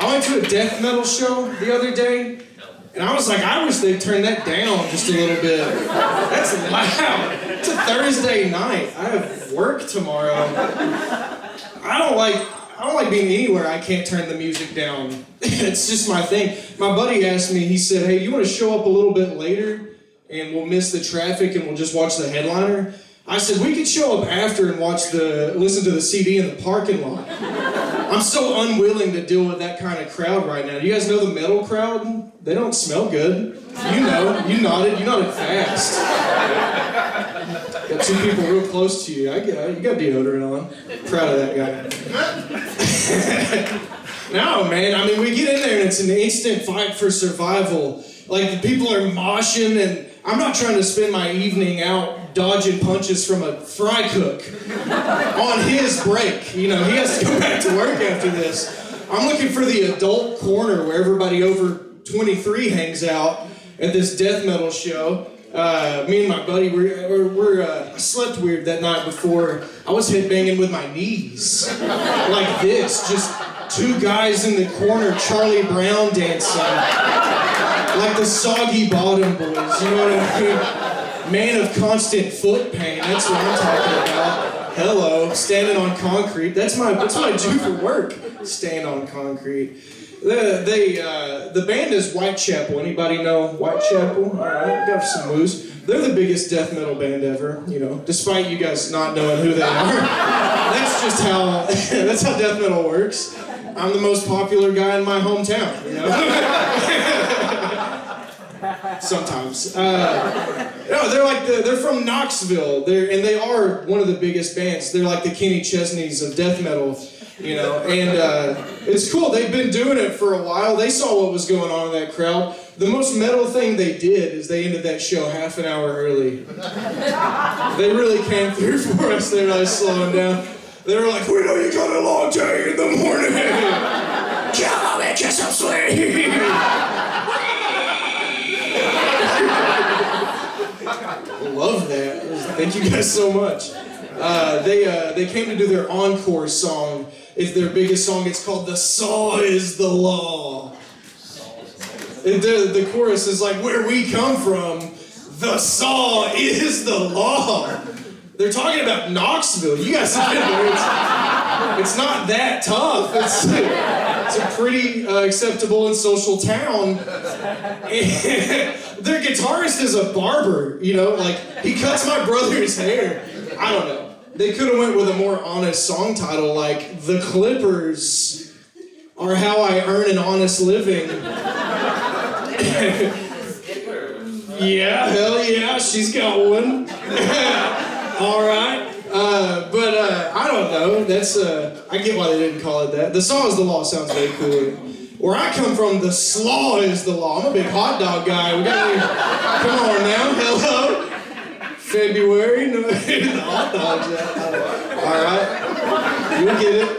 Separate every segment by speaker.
Speaker 1: I went to a death metal show the other day, and I was like, I wish they'd turn that down just a little bit. That's loud. It's a Thursday night. I have work tomorrow. I don't like being anywhere I can't turn the music down. It's just my thing. My buddy asked me, he said, hey, you want to show up a little bit later and we'll miss the traffic and we'll just watch the headliner? I said, we could show up after and listen to the CD in the parking lot. I'm so unwilling to deal with that kind of crowd right now. You guys know the metal crowd? They don't smell good. You know, you nodded fast. Got two people real close to you. You got deodorant on. Proud of that guy. No, man, I mean, we get in there and it's an instant fight for survival. Like, the people are moshing, and I'm not trying to spend my evening out dodging punches from a fry cook on his break. You know, he has to go back to work after this. I'm looking for the adult corner where everybody over 23 hangs out at this death metal show. Me and my buddy, I slept weird that night before. I was headbanging with my knees. Like this, just two guys in the corner, Charlie Brown dancing. Like the Soggy Bottom Boys, you know what I mean? Man of constant foot pain, that's what I'm talking about. Hello, standing on concrete. That's what I do for work, stand on concrete. The band is Whitechapel. Anybody know Whitechapel? All right, got some moves. They're the biggest death metal band ever, you know, despite you guys not knowing who they are. That's just that's how death metal works. I'm the most popular guy in my hometown, you know? Sometimes. No, they're from Knoxville. They are one of the biggest bands. They're like the Kenny Chesneys of death metal. You know, and it's cool. They've been doing it for a while. They saw what was going on in that crowd. The most metal thing they did is they ended that show half an hour early. They really came through for us. They really slowing down. They were like, we know you got a long day in the morning. Come on, make yourself sweet. Love that. Thank you guys so much. They came to do their encore song. It's their biggest song. It's called "The Saw Is the Law." The chorus is like, "Where we come from, the saw is the law." They're talking about Knoxville. You guys have been there. It's not that tough. It's a pretty acceptable and social town. And their guitarist is a barber. You know, like he cuts my brother's hair. I don't know. They could have went with a more honest song title like "The Clippers Are How I Earn an Honest Living." Yeah, hell yeah, she's got one. All right. But I don't know. That's I get why they didn't call it that. The Saw is the Law sounds way cooler. Where I come from, the slaw is the law. I'm a big hot dog guy. Come on now, hello. February, no, the hot dogs. All right, you'll get it.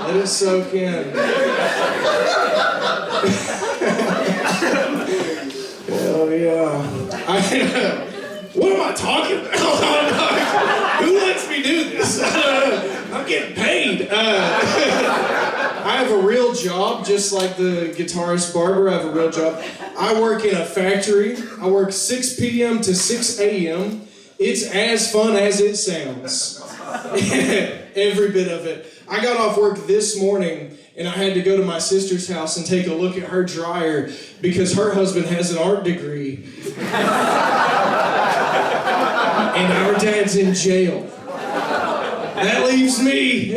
Speaker 1: Let it soak in. Hell yeah. What am I talking about? Who lets me do this? I'm getting paid. I have a real job, just like the guitarist barber. I have a real job. I work in a factory. I work 6 p.m. to 6 a.m. It's as fun as it sounds. Every bit of it. I got off work this morning and I had to go to my sister's house and take a look at her dryer because her husband has an art degree. And our dad's in jail. That leaves me.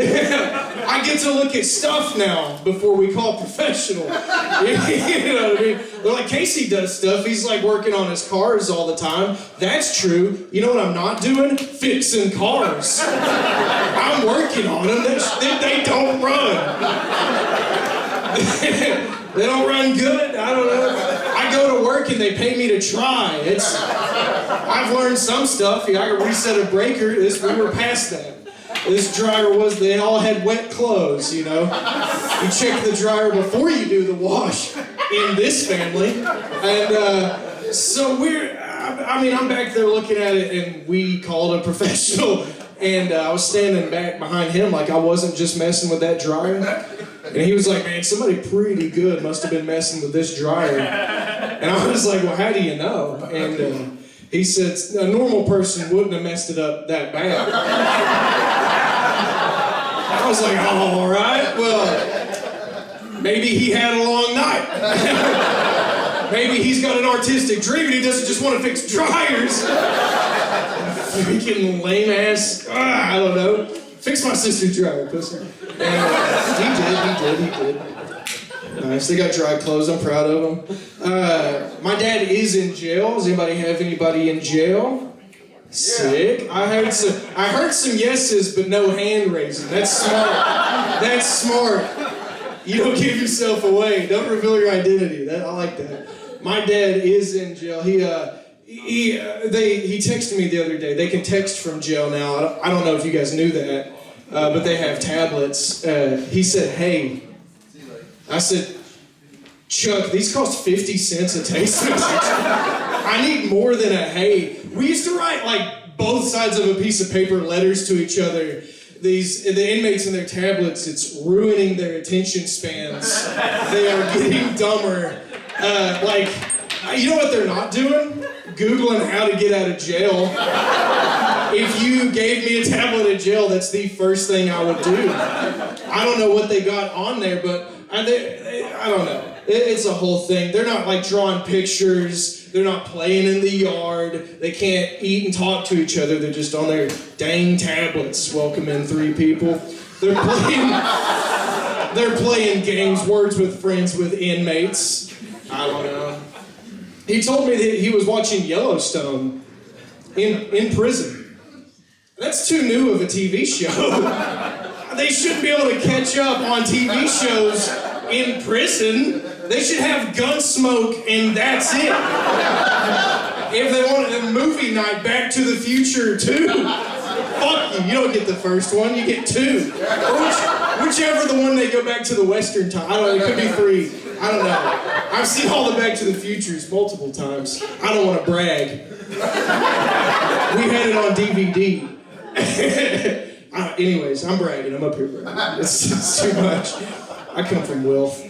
Speaker 1: I get to look at stuff now before we call professional. You know what I mean? They're like, Casey does stuff. He's like working on his cars all the time. That's true. You know what I'm not doing? Fixing cars. I'm working on them. They don't run. They don't run good. I don't know. I go to work and they pay me to try. I've learned some stuff. I could reset a breaker. We were past that. This dryer they all had wet clothes, you know. You check the dryer before you do the wash in this family. And so I'm back there looking at it and we called a professional and I was standing back behind him like I wasn't just messing with that dryer. And he was like, man, somebody pretty good must have been messing with this dryer. And I was like, well, how do you know? And he said, a normal person wouldn't have messed it up that bad. I was like, oh, all right, well, maybe he had a long night. Maybe he's got an artistic dream and he doesn't just want to fix dryers. Freaking lame ass, I don't know. Fix my sister's dryer, pussy. And he did. Nice, they got dry clothes, I'm proud of them. My dad is in jail. Does anybody have anybody in jail? Sick. I heard some yeses, but no hand raising. That's smart. You don't give yourself away. Don't reveal your identity. I like that. My dad is in jail. He texted me the other day. They can text from jail now. I don't know if you guys knew that, but they have tablets. He said, hey. I said, Chuck, these cost 50 cents a text message. I need more than a hey. We used to write like both sides of a piece of paper letters to each other. The inmates in their tablets, it's ruining their attention spans. They are getting dumber. You know what they're not doing? Googling how to get out of jail. If you gave me a tablet in jail, that's the first thing I would do. I don't know what they got on there, but I don't know. It's a whole thing. They're not like drawing pictures. They're not playing in the yard. They can't eat and talk to each other. They're just on their dang tablets welcoming 3 people. They're playing games, words with friends with inmates. I don't know. He told me that he was watching Yellowstone in prison. That's too new of a TV show. They shouldn't be able to catch up on TV shows in prison. They should have Gunsmoke and that's it. If they wanted a movie night, Back to the Future 2, fuck you. You don't get the first one, you get 2. Or whichever the one they go back to the Western time. I don't know, it could be 3. I don't know. I've seen all the Back to the Futures multiple times. I don't want to brag. We had it on DVD. Anyways, I'm bragging. I'm up here bragging. It's too much. I come from wealth.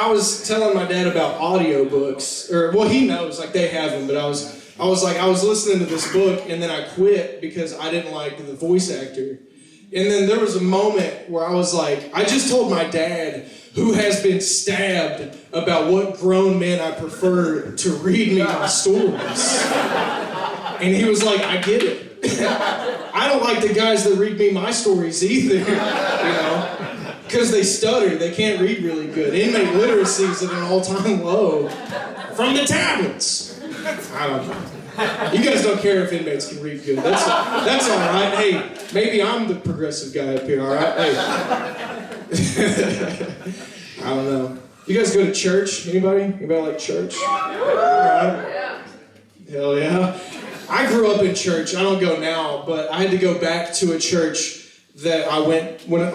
Speaker 1: I was telling my dad about audiobooks. He knows, like they have them, but I was listening to this book and then I quit because I didn't like the voice actor. And then there was a moment where I was like, I just told my dad, who has been stabbed, about what grown men I prefer to read me my stories. And he was like, I get it. I don't like the guys that read me my stories either, you know, because they stutter. They can't read really good. Inmate literacy is at an all-time low from the tablets. I don't know. You guys don't care if inmates can read good. That's all right. Hey, maybe I'm the progressive guy up here, all right? Hey. I don't know. You guys go to church? Anybody? Anybody like church? All right. Hell yeah. I grew up in church. I don't go now, but I had to go back to a church that I went to when I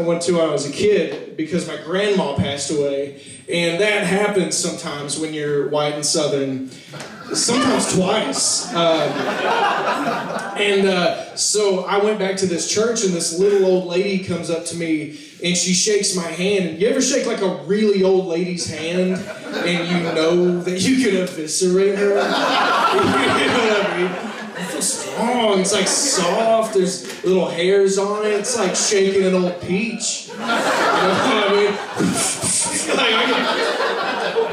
Speaker 1: was a kid because my grandma passed away. And that happens sometimes when you're white and Southern. Sometimes twice. So I went back to this church and this little old lady comes up to me and she shakes my hand. And you ever shake like a really old lady's hand and you know that you could eviscerate her? You know what I mean? It feels strong. It's like soft. There's little hairs on it. It's like shaking an old peach. You know what I mean?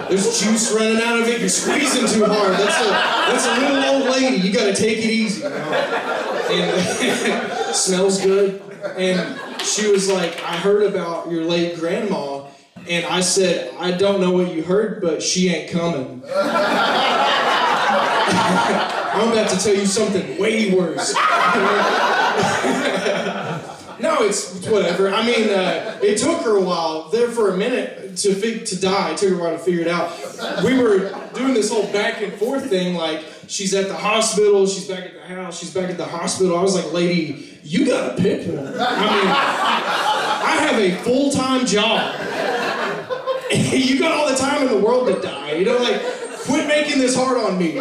Speaker 1: There's juice running out of it. You're squeezing too hard. That's a little old lady. You gotta take it easy. And smells good. And she was like, I heard about your late grandma. And I said, I don't know what you heard, but she ain't coming. I'm about to tell you something way worse. No, it's whatever. I mean, it took her a while, there for a minute, to die. It took her a while to figure it out. We were doing this whole back and forth thing, like, she's at the hospital, she's back at the house, she's back at the hospital. I was like, lady, you gotta pick one. I mean, I have a full-time job. You got all the time in the world to die. You know, like, quit making this hard on me.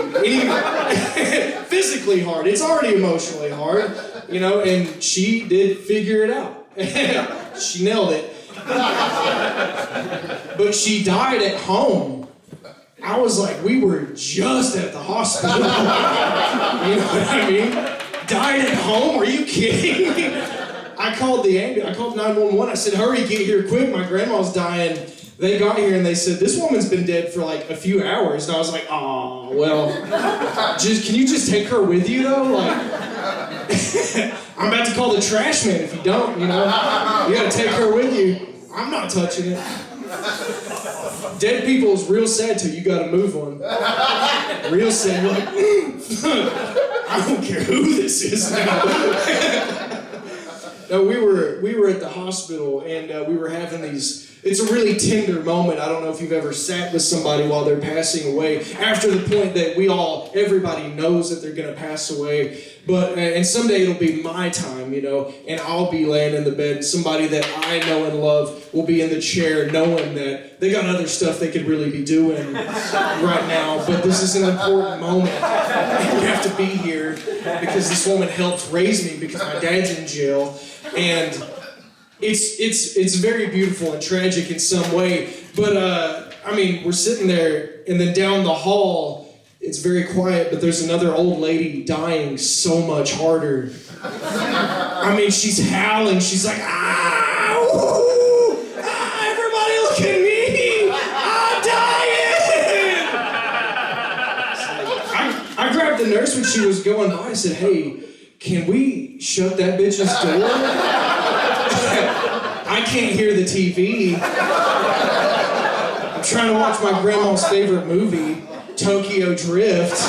Speaker 1: Physically hard. It's already emotionally hard. you know, and she did figure it out. She nailed it. But she died at home. I was like, we were just at the hospital. You know what I mean? Died at home? Are you kidding me? I called the ambulance. I called 911. I said, hurry, get here quick. My grandma's dying. They got here and they said, this woman's been dead for like a few hours. And I was like, oh, well, can you just take her with you though? Like, I'm about to call the trash man if you don't, you know? You gotta take her with you. I'm not touching it. Dead people is real sad till you gotta move one. Real sad, you're like, I don't care who this is now. No, we were at the hospital and we were having these. It's a really tender moment. I don't know if you've ever sat with somebody while they're passing away. After the point that everybody knows that they're gonna pass away. But and someday it'll be my time, you know, and I'll be laying in the bed. And somebody that I know and love will be in the chair, knowing that they got other stuff they could really be doing right now. But this is an important moment. And we have to be here because this woman helped raise me because my dad's in jail. And it's very beautiful and tragic in some way, but I mean, we're sitting there, and then down the hall, it's very quiet, but there's another old lady dying so much harder. I mean, she's howling, she's like, ah, woo, ah, everybody look at me, I'm dying! I grabbed the nurse when she was going by, I said, hey, can we shut that bitch's door? I can't hear the TV. I'm trying to watch my grandma's favorite movie, Tokyo Drift.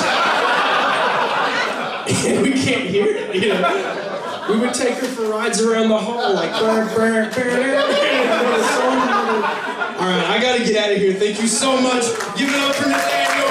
Speaker 1: And we can't hear it, you know. We would take her for rides around the hall, like, burr, burr, burr. All right, I gotta get out of here. Thank you so much. Give it up for Nathaniel.